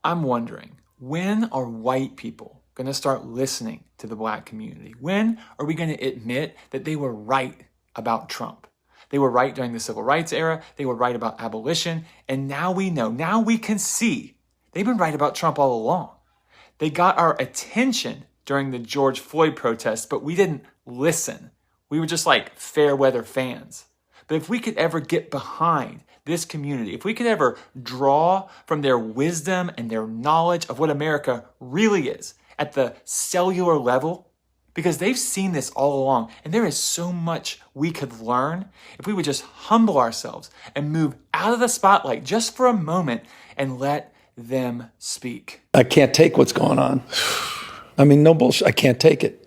I'm wondering, when are white people going to start listening to the black community? When are we going to admit that they were right about Trump? They were right during the civil rights era. They were right about abolition. And now we know, now we can see they've been right about Trump all along. They got our attention during the George Floyd protests, but we didn't listen. We were just like fair weather fans. But if we could ever get behind this community, if we could ever draw from their wisdom and their knowledge of what America really is at the cellular level, because they've seen this all along, and there is so much we could learn if we would just humble ourselves and move out of the spotlight just for a moment and let them speak. I can't take what's going on. I mean, no bullshit. I can't take it.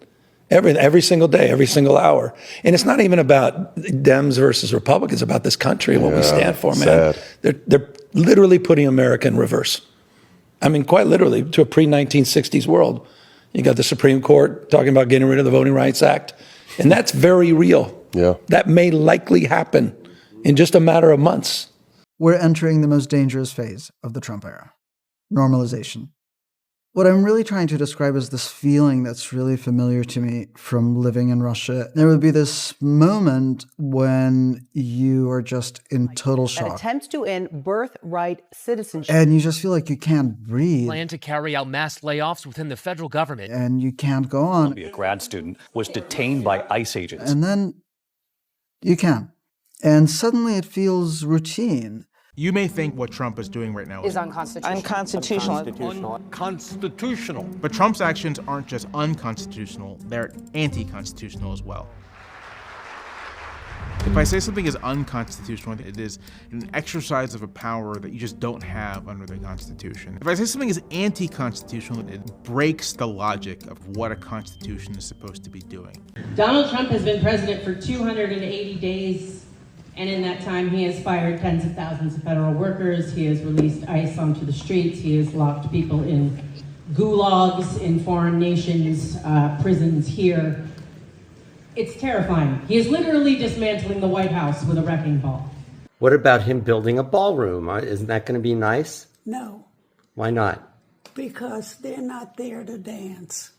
Every single day, every single hour. And it's not even about Dems versus Republicans, it's about this country and what we stand for, man. They're literally putting America in reverse. I mean, quite literally, to a pre-1960s world. You got the Supreme Court talking about getting rid of the Voting Rights Act. And that's very real. Yeah. That may likely happen in just a matter of months. We're entering the most dangerous phase of the Trump era. Normalization. What I'm really trying to describe is this feeling that's really familiar to me from living in Russia. There would be this moment when you are just in total shock. Attempts to end birthright citizenship. And you just feel like you can't breathe. Plan to carry out mass layoffs within the federal government. And you can't go on. A grad student was detained by ICE agents. And then you can. And suddenly it feels routine. You may think what Trump is doing right now is unconstitutional. Unconstitutional. But Trump's actions aren't just unconstitutional, they're anti-constitutional as well. If I say something is unconstitutional, it is an exercise of a power that you just don't have under the Constitution. If I say something is anti-constitutional, it breaks the logic of what a constitution is supposed to be doing. Donald Trump has been president for 280 days. And in that time, he has fired tens of thousands of federal workers. He has released ICE onto the streets. He has locked people in gulags in foreign nations, prisons here. It's terrifying. He is literally dismantling the White House with a wrecking ball. What about him building a ballroom? Isn't that going to be nice? No. Why not? Because they're not there to dance.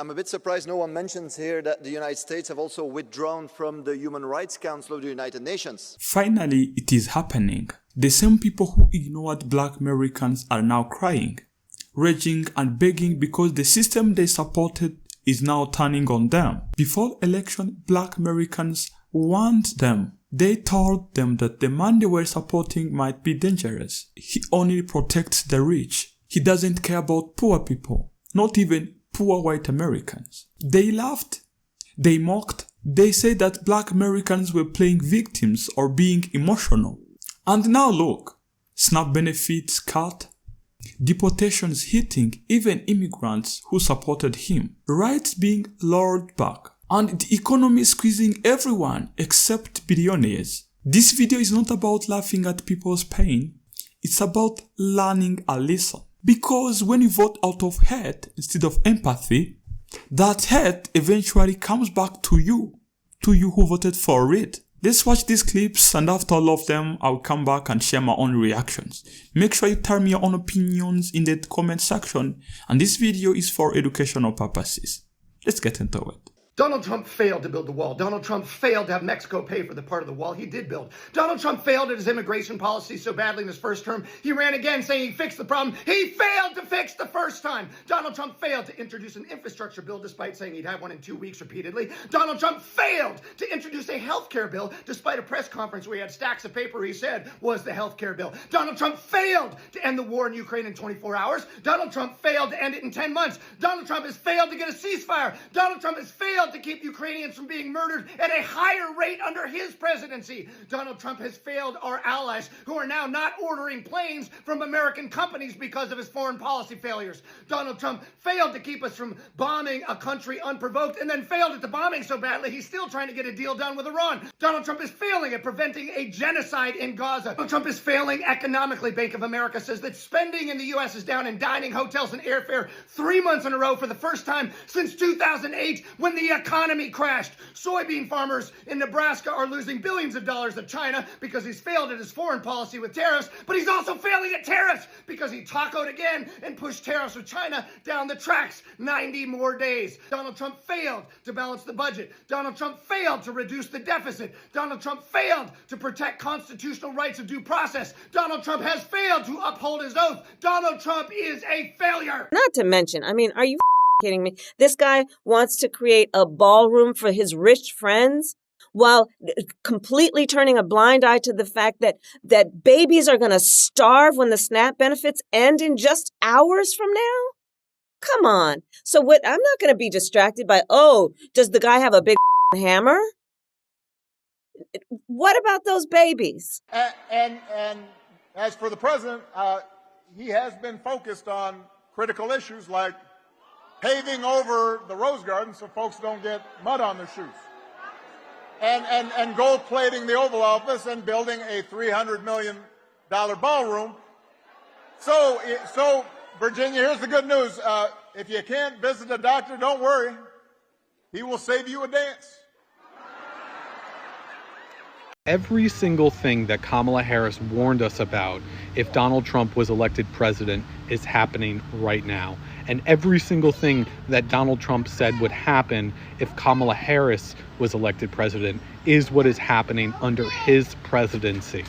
I'm a bit surprised no one mentions here that the United States have also withdrawn from the Human Rights Council of the United Nations. Finally, it is happening. The same people who ignored black Americans are now crying, raging and begging because the system they supported is now turning on them. Before election, black Americans warned them. They told them that the man they were supporting might be dangerous. He only protects the rich. He doesn't care about poor people, not even poor white Americans. They laughed, they mocked, they said that black Americans were playing victims or being emotional. And now look, SNAP benefits cut, deportations hitting even immigrants who supported him, rights being lured back, and the economy squeezing everyone except billionaires. This video is not about laughing at people's pain, it's about learning a lesson. Because when you vote out of hate instead of empathy, that hate eventually comes back to you who voted for it. Let's watch these clips, and after all of them, I'll come back and share my own reactions. Make sure you tell me your own opinions in the comment section, and this video is for educational purposes. Let's get into it. Donald Trump failed to build the wall. Donald Trump failed to have Mexico pay for the part of the wall he did build. Donald Trump failed at his immigration policy so badly in his first term, he ran again saying he fixed the problem. He failed to fix the first time. Donald Trump failed to introduce an infrastructure bill despite saying he'd have one in 2 weeks repeatedly. Donald Trump failed to introduce a health care bill despite a press conference where he had stacks of paper he said was the health care bill. Donald Trump failed to end the war in Ukraine in 24 hours. Donald Trump failed to end it in 10 months. Donald Trump has failed to get a ceasefire. Donald Trump has failed to keep Ukrainians from being murdered at a higher rate under his presidency. Donald Trump has failed our allies who are now not ordering planes from American companies because of his foreign policy failures. Donald Trump failed to keep us from bombing a country unprovoked and then failed at the bombing so badly he's still trying to get a deal done with Iran. Donald Trump is failing at preventing a genocide in Gaza. Donald Trump is failing economically. Bank of America says that spending in the U.S. is down in dining, hotels, and airfare 3 months in a row for the first time since 2008 when the economy crashed. Soybean farmers in Nebraska are losing billions of dollars to China because he's failed at his foreign policy with tariffs, but he's also failing at tariffs because he tacoed again and pushed tariffs with China down the tracks 90 more days. Donald Trump failed to balance the budget. Donald Trump failed to reduce the deficit. Donald Trump failed to protect constitutional rights of due process. Donald Trump has failed to uphold his oath. Donald Trump is a failure. Not to mention, I mean, are you kidding me? This guy wants to create a ballroom for his rich friends while completely turning a blind eye to the fact that babies are going to starve when the SNAP benefits end in just hours from now? Come on. So what? I'm not going to be distracted by, oh, does the guy have a big hammer? What about those babies? And as for the president, he has been focused on critical issues like paving over the Rose Garden so folks don't get mud on their shoes, and gold plating the Oval Office and building a $300 million ballroom. So Virginia, here's the good news. If you can't visit a doctor, don't worry. He will save you a dance. Every single thing that Kamala Harris warned us about if Donald Trump was elected president is happening right now. And every single thing that Donald Trump said would happen if Kamala Harris was elected president is what is happening under his presidency.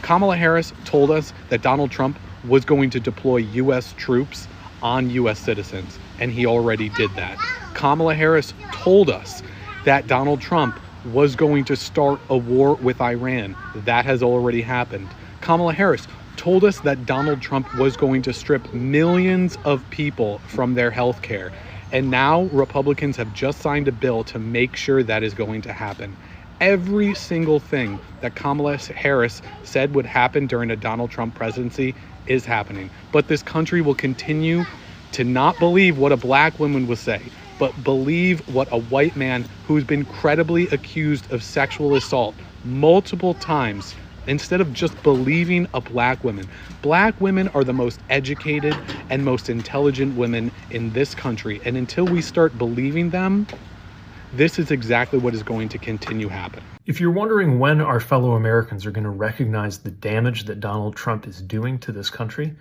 Kamala Harris told us that Donald Trump was going to deploy U.S. troops on U.S. citizens, and he already did that. Kamala Harris told us that Donald Trump was going to start a war with Iran. That has already happened. Kamala Harris told us that Donald Trump was going to strip millions of people from their health care. And now Republicans have just signed a bill to make sure that is going to happen. Every single thing that Kamala Harris said would happen during a Donald Trump presidency is happening. But this country will continue to not believe what a black woman would say, but believe what a white man who's been credibly accused of sexual assault multiple times, instead of just believing a black woman. Black women are the most educated and most intelligent women in this country. And until we start believing them, this is exactly what is going to continue happening. If you're wondering when our fellow Americans are going to recognize the damage that Donald Trump is doing to this country,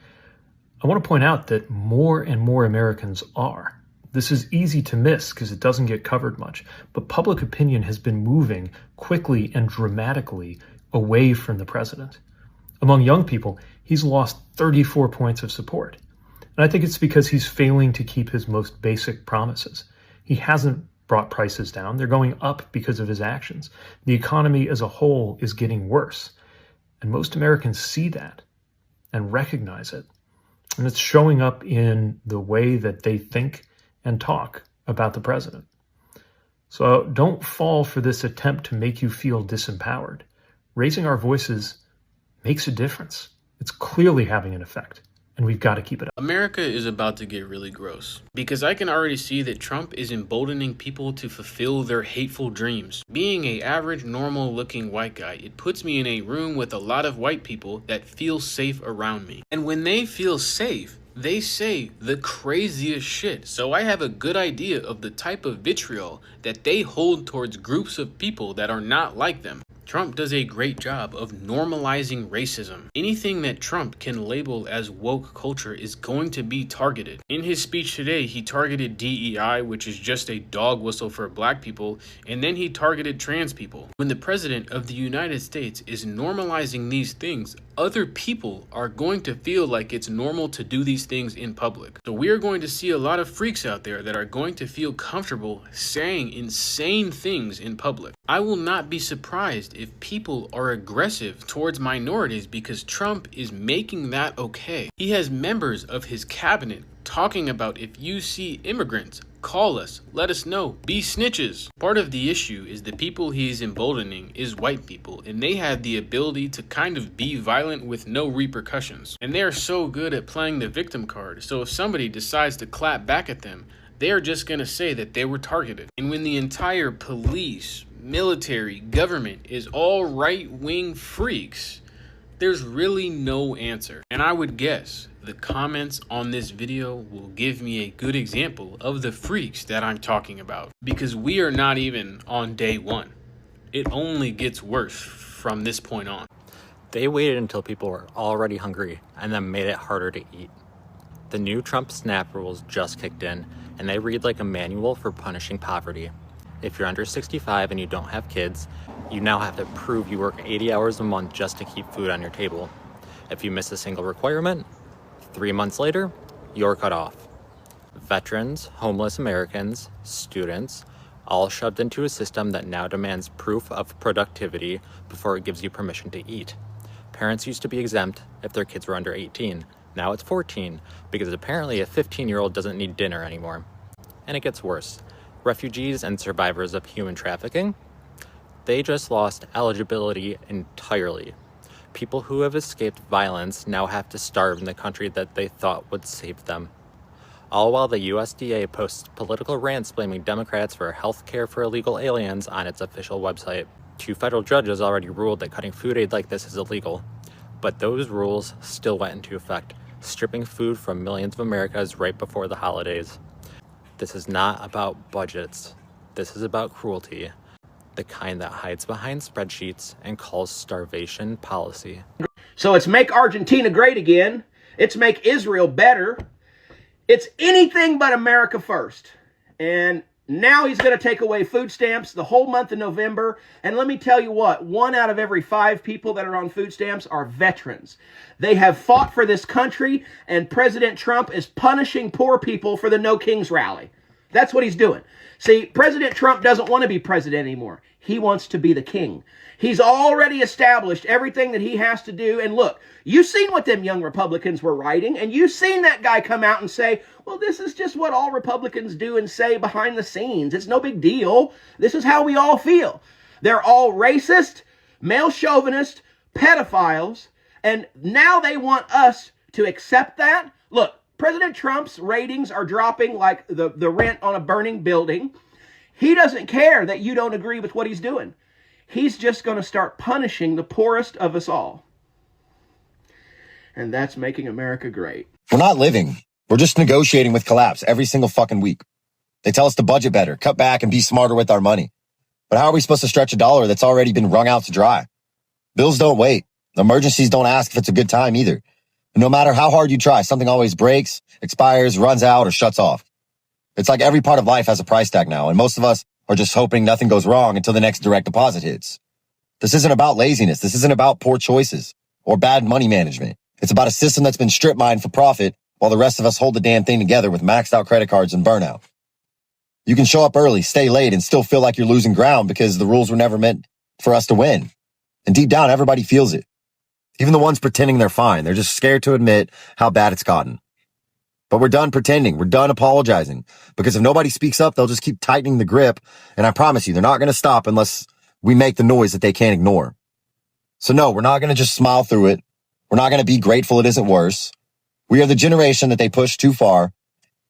I want to point out that more and more Americans are. This is easy to miss because it doesn't get covered much, but public opinion has been moving quickly and dramatically away from the president. Among young people, he's lost 34 points of support. And I think it's because he's failing to keep his most basic promises. He hasn't brought prices down. They're going up because of his actions. The economy as a whole is getting worse. And most Americans see that and recognize it. And it's showing up in the way that they think and talk about the president. So don't fall for this attempt to make you feel disempowered. Raising our voices makes a difference. It's clearly having an effect, and we've got to keep it up. America is about to get really gross, because I can already see that Trump is emboldening people to fulfill their hateful dreams. Being an average, normal-looking white guy, it puts me in a room with a lot of white people that feel safe around me. And when they feel safe, they say the craziest shit. So I have a good idea of the type of vitriol that they hold towards groups of people that are not like them. Trump does a great job of normalizing racism. Anything that Trump can label as woke culture is going to be targeted. In his speech today, he targeted DEI, which is just a dog whistle for black people, and then he targeted trans people. When the president of the United States is normalizing these things, other people are going to feel like it's normal to do these things in public. So we are going to see a lot of freaks out there that are going to feel comfortable saying insane things in public. I will not be surprised if people are aggressive towards minorities because Trump is making that okay. He has members of his cabinet talking about, if you see immigrants, call us, let us know, be snitches. Part of the issue is the people he's emboldening is white people, and they have the ability to kind of be violent with no repercussions. And they are so good at playing the victim card, so if somebody decides to clap back at them, they are just gonna say that they were targeted. And when the entire police, military, government is all right-wing freaks, There's really no answer. And I would guess the comments on this video will give me a good example of the freaks that I'm talking about. Because we are not even on day one. It only gets worse from this point on. They waited until people were already hungry and then made it harder to eat. The new Trump SNAP rules just kicked in, and they read like a manual for punishing poverty. If you're under 65 and you don't have kids, you now have to prove you work 80 hours a month just to keep food on your table. If you miss a single requirement, 3 months later, you're cut off. Veterans, homeless Americans, students, all shoved into a system that now demands proof of productivity before it gives you permission to eat. Parents used to be exempt if their kids were under 18. Now it's 14, because apparently a 15-year-old doesn't need dinner anymore. And it gets worse. Refugees and survivors of human trafficking, they just lost eligibility entirely. People who have escaped violence now have to starve in the country that they thought would save them. All while the USDA posts political rants blaming Democrats for health care for illegal aliens on its official website. 2 federal judges already ruled that cutting food aid like this is illegal. But those rules still went into effect, stripping food from millions of Americans right before the holidays. This is not about budgets. This is about cruelty, the kind that hides behind spreadsheets and calls starvation policy. So it's make Argentina great again. It's make Israel better. It's anything but America first. And now he's going to take away food stamps the whole month of November. And let me tell you what, 1 out of every 5 people that are on food stamps are veterans. They have fought for this country, and President Trump is punishing poor people for the No Kings rally. That's what he's doing. See, President Trump doesn't want to be president anymore. He wants to be the king. He's already established everything that he has to do. And look, you've seen what them young Republicans were writing, and you've seen that guy come out and say, well, this is just what all Republicans do and say behind the scenes. It's no big deal. This is how we all feel. They're all racist, male chauvinist, pedophiles, and now they want us to accept that. Look, President Trump's ratings are dropping like the rent on a burning building. He doesn't care that you don't agree with what he's doing. He's just going to start punishing the poorest of us all. And that's making America great. We're not living. We're just negotiating with collapse every single fucking week. They tell us to budget better, cut back, and be smarter with our money. But how are we supposed to stretch a dollar that's already been wrung out to dry? Bills don't wait. Emergencies don't ask if it's a good time either. And no matter how hard you try, something always breaks, expires, runs out, or shuts off. It's like every part of life has a price tag now, and most of us are just hoping nothing goes wrong until the next direct deposit hits. This isn't about laziness. This isn't about poor choices or bad money management. It's about a system that's been strip mined for profit while the rest of us hold the damn thing together with maxed out credit cards and burnout. You can show up early, stay late, and still feel like you're losing ground because the rules were never meant for us to win. And deep down, everybody feels it. Even the ones pretending they're fine. They're just scared to admit how bad it's gotten. But we're done pretending. We're done apologizing. Because if nobody speaks up, they'll just keep tightening the grip. And I promise you, they're not going to stop unless we make the noise that they can't ignore. So no, we're not going to just smile through it. We're not going to be grateful it isn't worse. We are the generation that they pushed too far.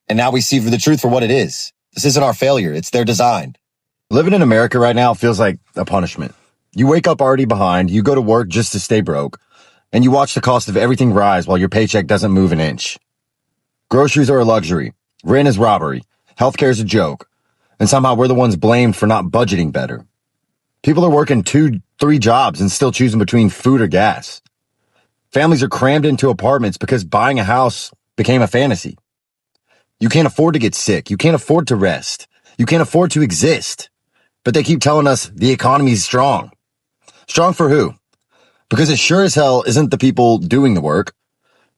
And now we see the truth for what it is. This isn't our failure. It's their design. Living in America right now feels like a punishment. You wake up already behind. You go to work just to stay broke. And you watch the cost of everything rise while your paycheck doesn't move an inch. Groceries are a luxury. Rent is robbery. Healthcare is a joke. And somehow we're the ones blamed for not budgeting better. People are working 2-3 jobs and still choosing between food or gas. Families are crammed into apartments because buying a house became a fantasy. You can't afford to get sick. You can't afford to rest. You can't afford to exist. But they keep telling us the economy is strong. Strong for who? Because it sure as hell isn't the people doing the work.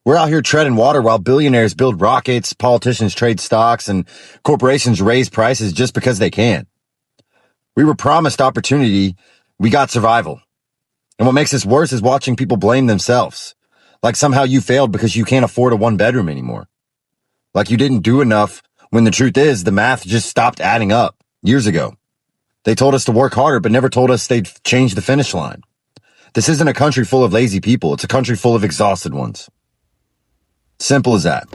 We're out here treading water while billionaires build rockets, politicians trade stocks, and corporations raise prices just because they can. We were promised opportunity. We got survival. And what makes this worse is watching people blame themselves. Like somehow you failed because you can't afford a 1-bedroom anymore. Like you didn't do enough when the truth is the math just stopped adding up years ago. They told us to work harder, but never told us they'd change the finish line. This isn't a country full of lazy people. It's a country full of exhausted ones. Simple as that.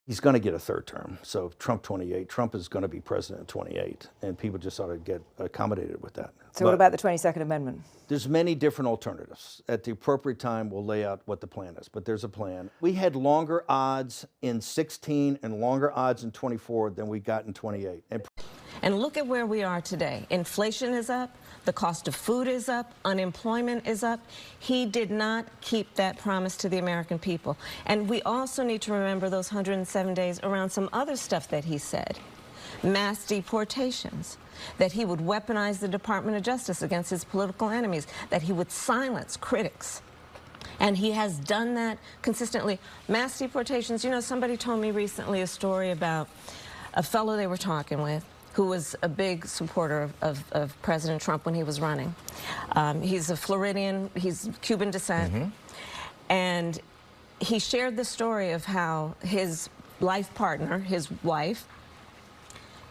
He's going to get a third term. So Trump 28, Trump is going to be president in 28, and people just ought to get accommodated with that. So what about the 22nd Amendment? There's many different alternatives. At the appropriate time, we'll lay out what the plan is, but there's a plan. We had longer odds in 16 and longer odds in 24 than we got in 28. And look at where we are today. Inflation is up, the cost of food is up, unemployment is up. He did not keep that promise to the American people. And we also need to remember those 107 days around some other stuff that he said. Mass deportations, that he would weaponize the Department of Justice against his political enemies, that he would silence critics. And he has done that consistently. Mass deportations, you know, somebody told me recently a story about a fellow they were talking with who was a big supporter of President Trump when he was running. He's a Floridian, he's Cuban descent, and he shared the story of how his life partner, his wife,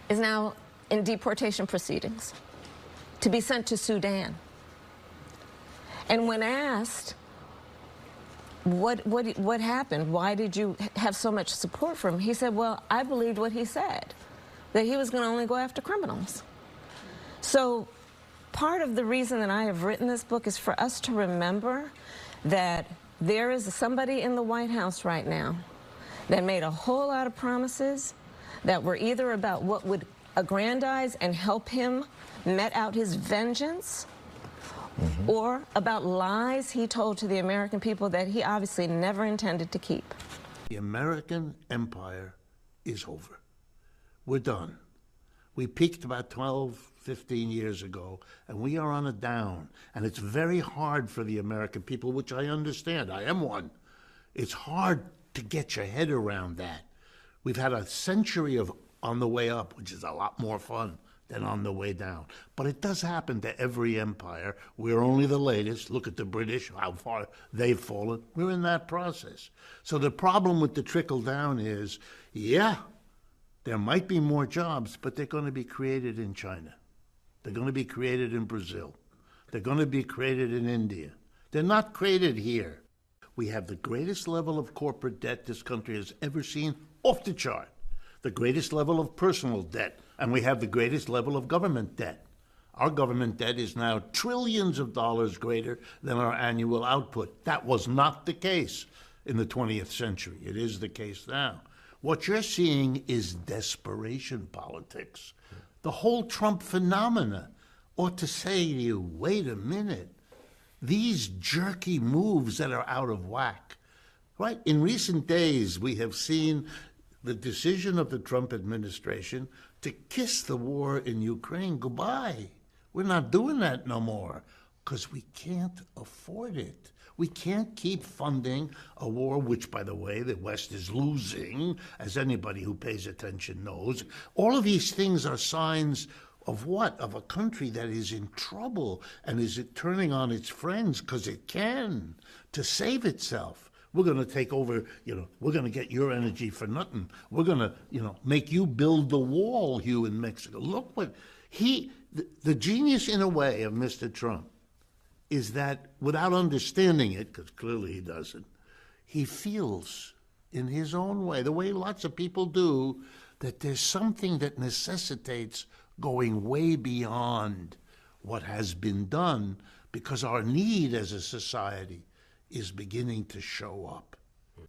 is now in deportation proceedings to be sent to Sudan. And when asked, what happened? Why did you have so much support for him? He said, well, I believed what he said, that he was going to only go after criminals. So part of the reason that I have written this book is for us to remember that there is somebody in the White House right now that made a whole lot of promises that were either about what would aggrandize and help him met out his vengeance, or about lies he told to the American people that he obviously never intended to keep. The American empire is over. We're done. We peaked about 12, 15 years ago, and we are on a down. And it's very hard for the American people, which I understand. I am one. It's hard to get your head around that. We've had a century of on the way up, which is a lot more fun than on the way down. But it does happen to every empire. We're only the latest. Look at the British, how far they've fallen. We're in that process. So the problem with the trickle down is, yeah, there might be more jobs, but they're going to be created in China. They're going to be created in Brazil. They're going to be created in India. They're not created here. We have the greatest level of corporate debt this country has ever seen, off the chart. The greatest level of personal debt, and we have the greatest level of government debt. Our government debt is now trillions of dollars greater than our annual output. That was not the case in the 20th century. It is the case now. What you're seeing is desperation politics. The whole Trump phenomena ought to say to you, wait a minute, these jerky moves that are out of whack, right? In recent days, we have seen the decision of the Trump administration to kiss the war in Ukraine goodbye. We're not doing that no more because we can't afford it. We can't keep funding a war, which, by the way, the West is losing, as anybody who pays attention knows. All of these things are signs of what? Of a country that is in trouble and is turning on its friends because it can to save itself. We're going to take over, we're going to get your energy for nothing. We're going to, make you build the wall, Hugh, in Mexico. Look what the genius in a way of Mr. Trump is that without understanding it, because clearly he doesn't, he feels in his own way, the way lots of people do, that there's something that necessitates going way beyond what has been done because our need as a society is beginning to show up.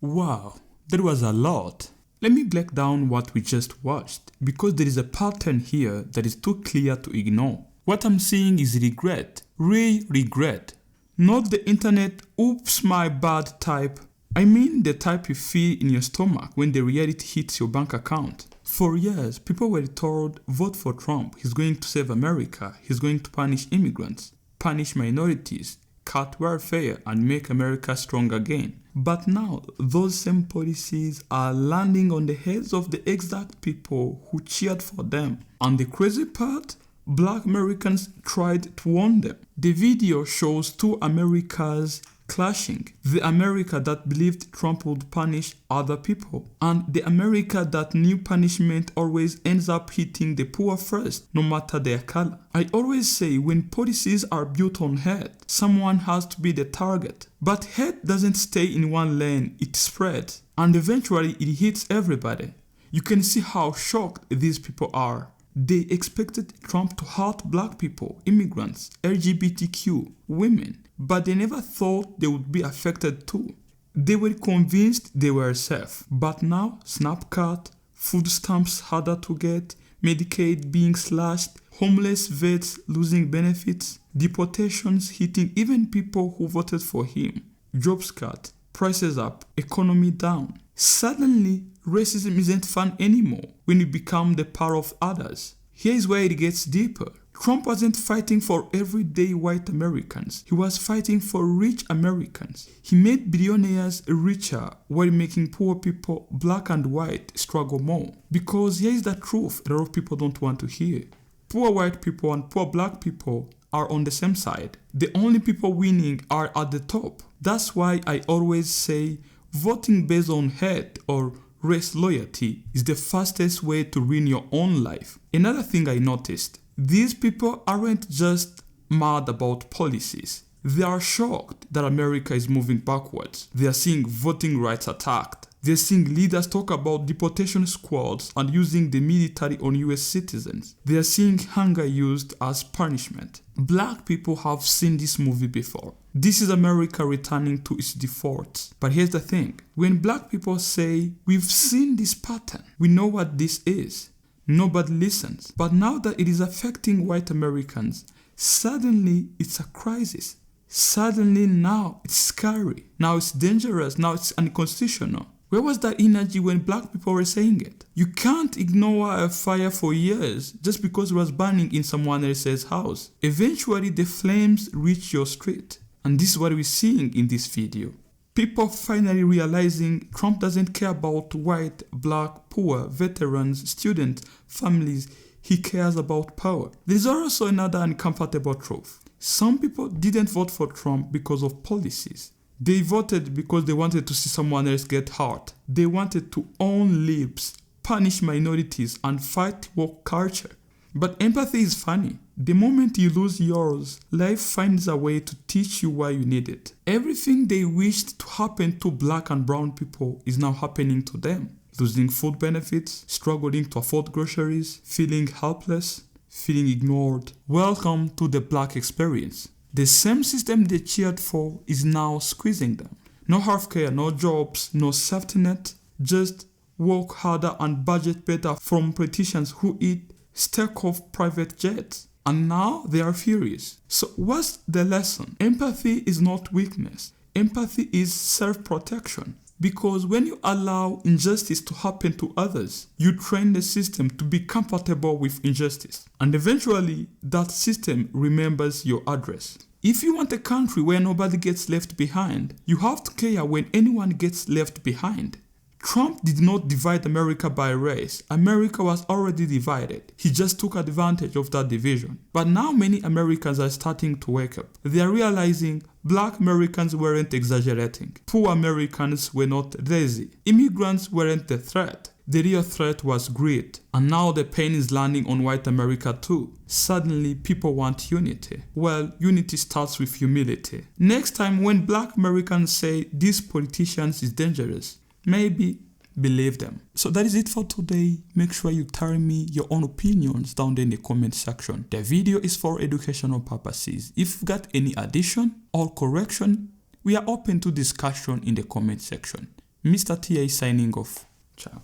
Wow, that was a lot. Let me break down what we just watched, because there is a pattern here that is too clear to ignore. What I'm seeing is regret, real regret. Not the internet, oops my bad type. I mean the type you feel in your stomach when the reality hits your bank account. For years, people were told, vote for Trump, he's going to save America, he's going to punish immigrants, punish minorities, cut welfare and make America strong again. But now, those same policies are landing on the heads of the exact people who cheered for them. And the crazy part? Black Americans tried to warn them. The video shows two Americas clashing. The America that believed Trump would punish other people, and the America that knew punishment always ends up hitting the poor first, no matter their color. I always say when policies are built on hate, someone has to be the target. But hate doesn't stay in one lane, it spreads. And eventually it hits everybody. You can see how shocked these people are. They expected Trump to hurt black people, immigrants, LGBTQ, women, but they never thought they would be affected too. They were convinced they were safe, but now SNAP cut, food stamps harder to get, Medicaid being slashed, homeless vets losing benefits, deportations hitting even people who voted for him, jobs cut, prices up, economy down. Suddenly, racism isn't fun anymore when you become the power of others. Here is where it gets deeper. Trump wasn't fighting for everyday white Americans. He was fighting for rich Americans. He made billionaires richer while making poor people, black and white, struggle more. Because here is the truth a lot of people don't want to hear. Poor white people and poor black people are on the same side. The only people winning are at the top. That's why I always say voting based on hate or race loyalty is the fastest way to ruin your own life. Another thing I noticed, these people aren't just mad about policies. They are shocked that America is moving backwards. They are seeing voting rights attacked. They're seeing leaders talk about deportation squads and using the military on US citizens. They are seeing hunger used as punishment. Black people have seen this movie before. This is America returning to its defaults. But here's the thing. When black people say, we've seen this pattern, we know what this is, nobody listens. But now that it is affecting white Americans, suddenly it's a crisis. Suddenly now it's scary. Now it's dangerous. Now it's unconstitutional. Where was that energy when black people were saying it? You can't ignore a fire for years just because it was burning in someone else's house. Eventually the flames reach your street. And this is what we're seeing in this video. People finally realizing Trump doesn't care about white, black, poor, veterans, students, families. He cares about power. There's also another uncomfortable truth. Some people didn't vote for Trump because of policies. They voted because they wanted to see someone else get hurt. They wanted to own lives, punish minorities, and fight woke culture. But empathy is funny. The moment you lose yours, life finds a way to teach you why you need it. Everything they wished to happen to black and brown people is now happening to them. Losing food benefits, struggling to afford groceries, feeling helpless, feeling ignored. Welcome to the black experience. The same system they cheered for is now squeezing them. No healthcare, no jobs, no safety net. Just work harder and budget better from politicians who eat steak off private jets. And now they are furious. So what's the lesson? Empathy is not weakness. Empathy is self-protection. Because when you allow injustice to happen to others, you train the system to be comfortable with injustice. And eventually, that system remembers your address. If you want a country where nobody gets left behind, you have to care when anyone gets left behind. Trump did not divide America by race. America was already divided. He just took advantage of that division. But now many Americans are starting to wake up. They are realizing black Americans weren't exaggerating. Poor Americans were not lazy. Immigrants weren't the threat. The real threat was greed. And now the pain is landing on white America too. Suddenly people want unity. Well, unity starts with humility. Next time when black Americans say these politicians is dangerous, maybe believe them. So that is it for today. Make sure you tell me your own opinions down there in the comment section. The video is for educational purposes. If you've got any addition or correction, we are open to discussion in the comment section. Mr. TA signing off. Ciao.